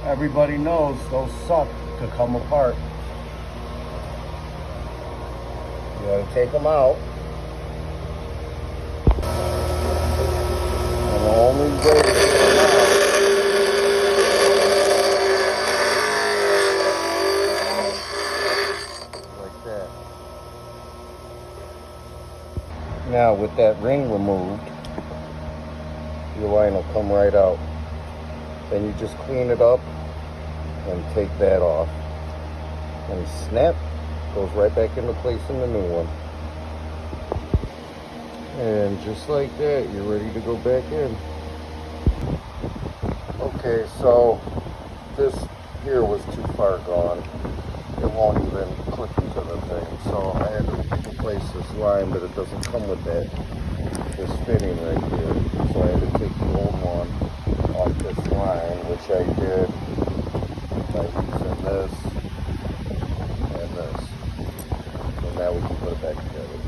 everybody knows those suck to come apart. You gotta take them out. And the only way to get them out like that. Now with that ring removed, your line will come right out. Then you just clean it up and take that off. And snap, goes right back into place in the new one. And just like that, you're ready to go back in. Okay, so this here was too far gone. It won't even click into the thing. So I had to replace this line, but it doesn't come with that. This fitting right here. So I had to take the old one off this line, which I did by using this and this. So now we can put it back together.